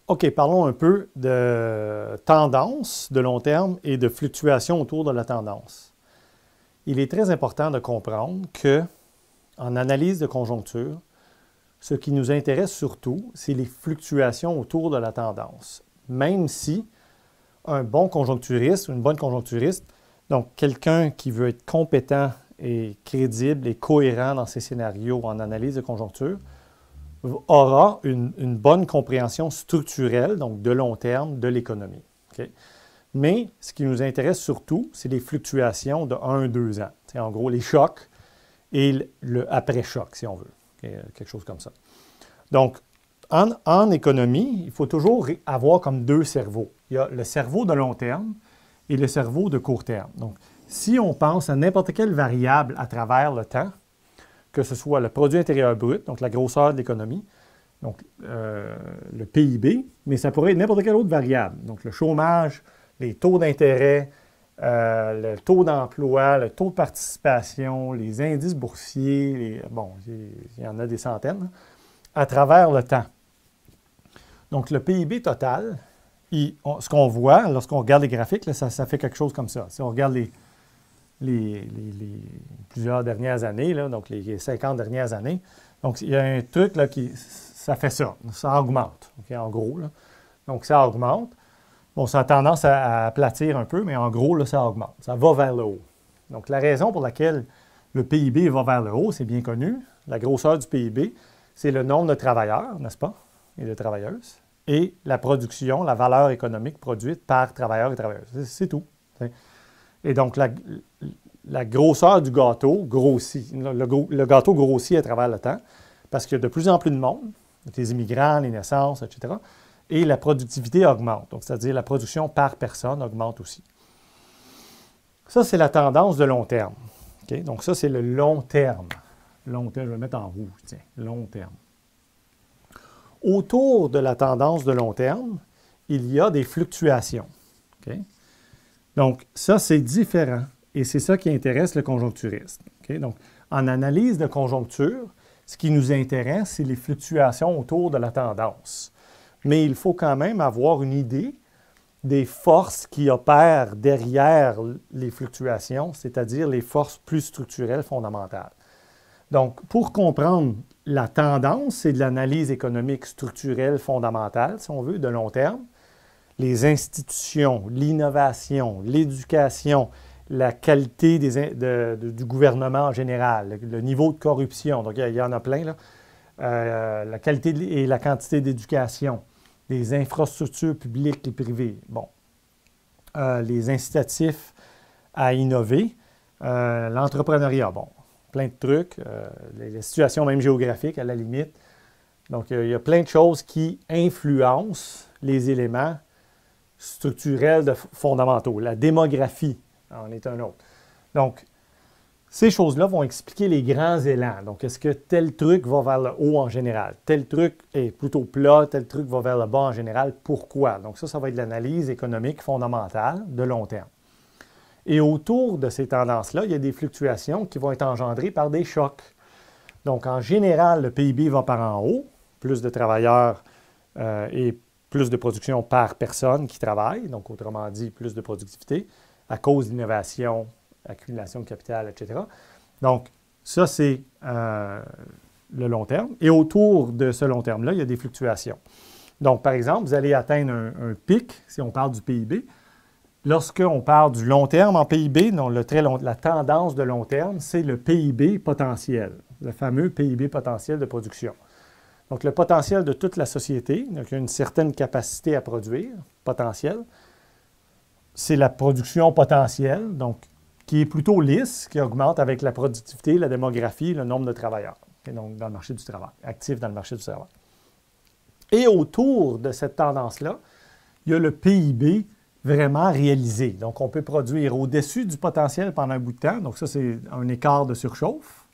OK, parlons un peu de tendance de long terme et de fluctuations autour de la tendance. Il est très important de comprendre que, en analyse de conjoncture, ce qui nous intéresse surtout, c'est les fluctuations autour de la tendance. Même si un bon conjoncturiste ou une bonne conjoncturiste, donc quelqu'un qui veut être compétent et crédible et cohérent dans ses scénarios en analyse de conjoncture, aura une bonne compréhension structurelle, donc de long terme, de l'économie. Okay? Mais ce qui nous intéresse surtout, c'est les fluctuations de 1-2 ans. C'est en gros les chocs et le après-choc, si on veut. Okay? Quelque chose comme ça. Donc, en économie, il faut toujours avoir comme deux cerveaux. Il y a le cerveau de long terme et le cerveau de court terme. Donc, si on pense à n'importe quelle variable à travers le temps, que ce soit le produit intérieur brut, donc la grosseur de l'économie, donc le PIB, mais ça pourrait être n'importe quelle autre variable. Donc le chômage, les taux d'intérêt, le taux d'emploi, le taux de participation, les indices boursiers, bon, il y en a des centaines, à travers le temps. Donc le PIB total, ce qu'on voit lorsqu'on regarde les graphiques, là, ça fait quelque chose comme ça. Si on regarde les plusieurs dernières années, là, donc les 50 dernières années. Donc, il y a un truc là, ça fait ça. Ça augmente, okay, en gros. Là. Donc, ça augmente. Bon, ça a tendance à aplatir un peu, mais en gros, là, ça augmente. Ça va vers le haut. Donc, la raison pour laquelle le PIB va vers le haut, c'est bien connu. La grosseur du PIB, c'est le nombre de travailleurs, n'est-ce pas, et de travailleuses, et la production, la valeur économique produite par travailleurs et travailleuses. C'est tout. Et donc, la grosseur du gâteau grossit. Le gâteau grossit à travers le temps parce qu'il y a de plus en plus de monde, les immigrants, les naissances, etc. Et la productivité augmente. Donc, c'est-à-dire la production par personne augmente aussi. Ça, c'est la tendance de long terme. Okay? Donc, ça, c'est le long terme. Long terme, je vais le mettre en rouge, tiens, long terme. Autour de la tendance de long terme, il y a des fluctuations. Okay? Donc, ça, c'est différent. Et c'est ça qui intéresse le conjoncturiste. Okay? Donc, en analyse de conjoncture, ce qui nous intéresse, c'est les fluctuations autour de la tendance. Mais il faut quand même avoir une idée des forces qui opèrent derrière les fluctuations, c'est-à-dire les forces plus structurelles fondamentales. Donc, pour comprendre la tendance, c'est de l'analyse économique structurelle fondamentale, si on veut, de long terme. Les institutions, l'innovation, l'éducation, la qualité du gouvernement en général, le niveau de corruption, donc il y en a plein, là. La qualité et la quantité d'éducation, les infrastructures publiques et privées, bon, les incitatifs à innover, l'entrepreneuriat, bon, plein de trucs, les situations même géographiques à la limite. Donc, il y a plein de choses qui influencent les éléments structurels fondamentaux. La démographie en est un autre. Donc, ces choses-là vont expliquer les grands élans. Donc, est-ce que tel truc va vers le haut en général? Tel truc est plutôt plat, tel truc va vers le bas en général. Pourquoi? Donc, ça va être l'analyse économique fondamentale de long terme. Et autour de ces tendances-là, il y a des fluctuations qui vont être engendrées par des chocs. Donc, en général, le PIB va par en haut, plus de travailleurs et plus de production par personne qui travaille, donc autrement dit, plus de productivité, à cause d'innovation, accumulation de capital, etc. Donc, ça, c'est le long terme. Et autour de ce long terme-là, il y a des fluctuations. Donc, par exemple, vous allez atteindre un pic, si on parle du PIB. Lorsqu'on parle du long terme en PIB, donc la tendance de long terme, c'est le PIB potentiel, le fameux PIB potentiel de production. Donc, le potentiel de toute la société, donc il y a une certaine capacité à produire, potentielle, c'est la production potentielle, donc qui est plutôt lisse, qui augmente avec la productivité, la démographie, le nombre de travailleurs, et donc dans le marché du travail, actifs dans le marché du travail. Et autour de cette tendance-là, il y a le PIB vraiment réalisé. Donc, on peut produire au-dessus du potentiel pendant un bout de temps. Donc, ça, c'est un écart de surchauffe.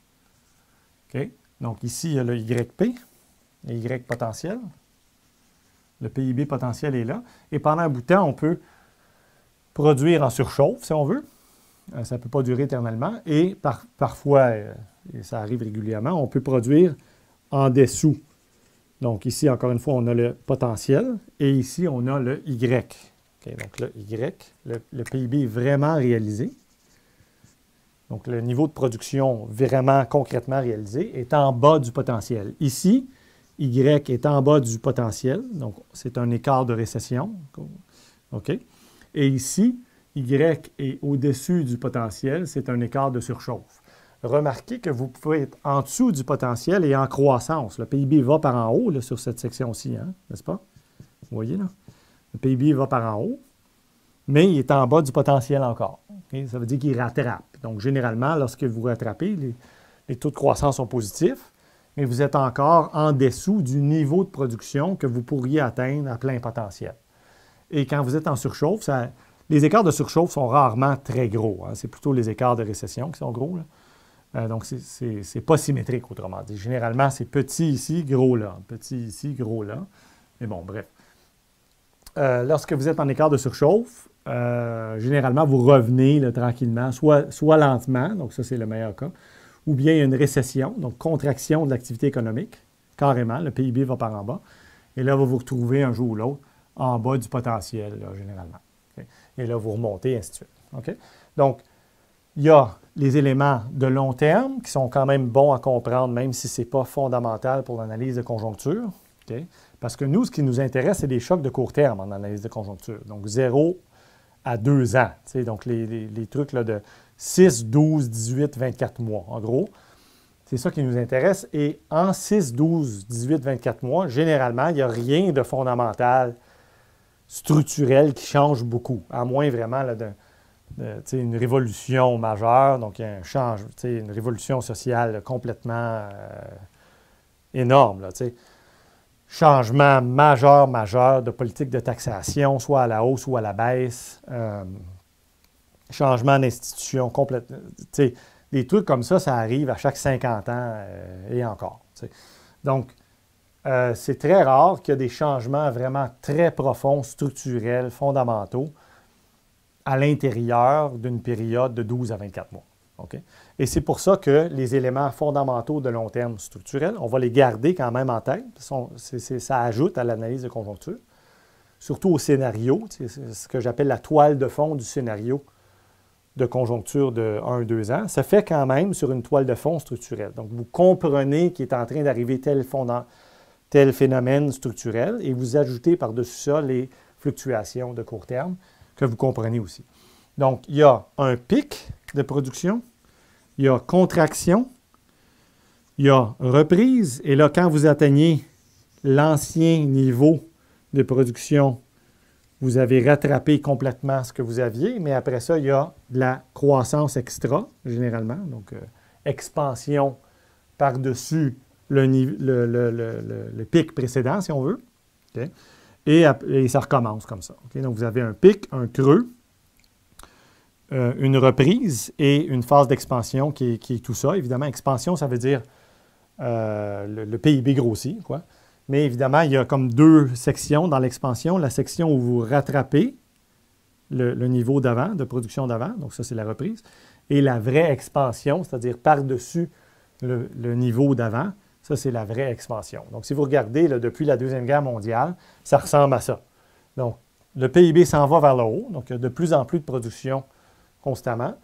OK? Donc, ici, il y a le YP, le Y potentiel. Le PIB potentiel est là. Et pendant un bout de temps, on peut produire en surchauffe, si on veut. Ça ne peut pas durer éternellement. Et parfois, et ça arrive régulièrement, on peut produire en dessous Donc ici, encore une fois, on a le potentiel et ici, on a le Y. Okay, donc le Y, le PIB est vraiment réalisé. Donc le niveau de production vraiment concrètement réalisé est en bas du potentiel. Ici, Y est en bas du potentiel, donc c'est un écart de récession. OK? Et ici, Y est au-dessus du potentiel, c'est un écart de surchauffe. Remarquez que vous pouvez être en dessous du potentiel et en croissance. Le PIB va par en haut là, sur cette section-ci, hein, n'est-ce pas? Vous voyez là? Le PIB va par en haut, mais il est en bas du potentiel encore. Okay? Ça veut dire qu'il rattrape. Donc, généralement, lorsque vous rattrapez, les taux de croissance sont positifs, mais vous êtes encore en dessous du niveau de production que vous pourriez atteindre à plein potentiel. Et quand vous êtes en surchauffe, les écarts de surchauffe sont rarement très gros. Hein. C'est plutôt les écarts de récession qui sont gros. Là. Donc, c'est pas symétrique, autrement dit. Généralement, c'est petit ici, gros là. Petit ici, gros là. Mais bon, bref. Lorsque vous êtes en écart de surchauffe, généralement, vous revenez là, tranquillement, soit lentement, donc ça, c'est le meilleur cas, ou bien il y a une récession, donc contraction de l'activité économique, carrément, le PIB va par en bas, et là, vous vous retrouvez un jour ou l'autre en bas du potentiel, là, généralement. Okay? Et là, vous remontez, et ainsi de suite. Okay? Donc, il y a les éléments de long terme qui sont quand même bons à comprendre, même si ce n'est pas fondamental pour l'analyse de conjoncture. Okay? Parce que nous, ce qui nous intéresse, c'est des chocs de court terme en analyse de conjoncture. Donc, 0 à 2 ans. Donc, les trucs là, de 6, 12, 18, 24 mois. En gros, c'est ça qui nous intéresse. Et en 6, 12, 18, 24 mois, généralement, il n'y a rien de fondamental, structurel qui change beaucoup, à moins vraiment là, une révolution majeure. Donc, il y a une révolution sociale là, complètement énorme. Là, changement majeur de politique de taxation, soit à la hausse ou à la baisse. Changement d'institution complètement. Des trucs comme ça arrive à chaque 50 ans et encore. Donc, c'est très rare qu'il y ait des changements vraiment très profonds, structurels, fondamentaux à l'intérieur d'une période de 12 à 24 mois. Okay? Et c'est pour ça que les éléments fondamentaux de long terme structurels, on va les garder quand même en tête. Ça ajoute à l'analyse de conjoncture, surtout au scénario, c'est ce que j'appelle la toile de fond du scénario de conjoncture de 1-2 ans. Ça fait quand même sur une toile de fond structurelle. Donc, vous comprenez qu'il est en train d'arriver tel phénomène structurel et vous ajoutez par-dessus ça les fluctuations de court terme que vous comprenez aussi. Donc, il y a un pic de production, il y a contraction, il y a reprise, et là, quand vous atteignez l'ancien niveau de production, vous avez rattrapé complètement ce que vous aviez, mais après ça, il y a de la croissance extra, généralement, donc expansion par-dessus le pic précédent, si on veut. Okay? Et ça recommence comme ça. Okay? Donc, vous avez un pic, un creux, une reprise et une phase d'expansion qui est tout ça. Évidemment, expansion, ça veut dire le PIB grossit, quoi. Mais évidemment, il y a comme deux sections dans l'expansion. La section où vous rattrapez le niveau d'avant, de production d'avant, donc ça, c'est la reprise, et la vraie expansion, c'est-à-dire par-dessus le niveau d'avant, ça, c'est la vraie expansion. Donc, si vous regardez là, depuis la Deuxième Guerre mondiale, ça ressemble à ça. Donc, le PIB s'en va vers le haut, donc il y a de plus en plus de production constamment,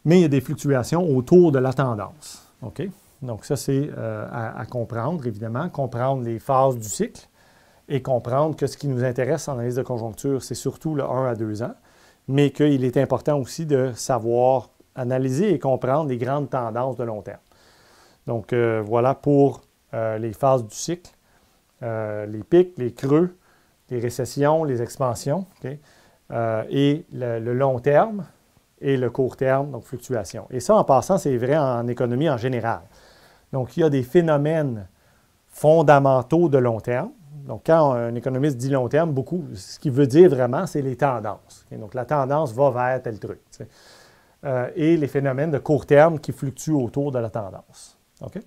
mais il y a des fluctuations autour de la tendance. OK? Donc, ça, c'est à comprendre, évidemment, comprendre les phases du cycle et comprendre que ce qui nous intéresse en analyse de conjoncture, c'est surtout le 1 à 2 ans, mais qu'il est important aussi de savoir analyser et comprendre les grandes tendances de long terme. Donc, voilà pour les phases du cycle, les pics, les creux, les récessions, les expansions, okay? Et le long terme et le court terme, donc fluctuation. Et ça, en passant, c'est vrai en économie en général. Donc, il y a des phénomènes fondamentaux de long terme. Donc, quand un économiste dit long terme, beaucoup, ce qu'il veut dire vraiment, c'est les tendances. Okay? Donc, la tendance va vers tel truc. Et les phénomènes de court terme qui fluctuent autour de la tendance. OK?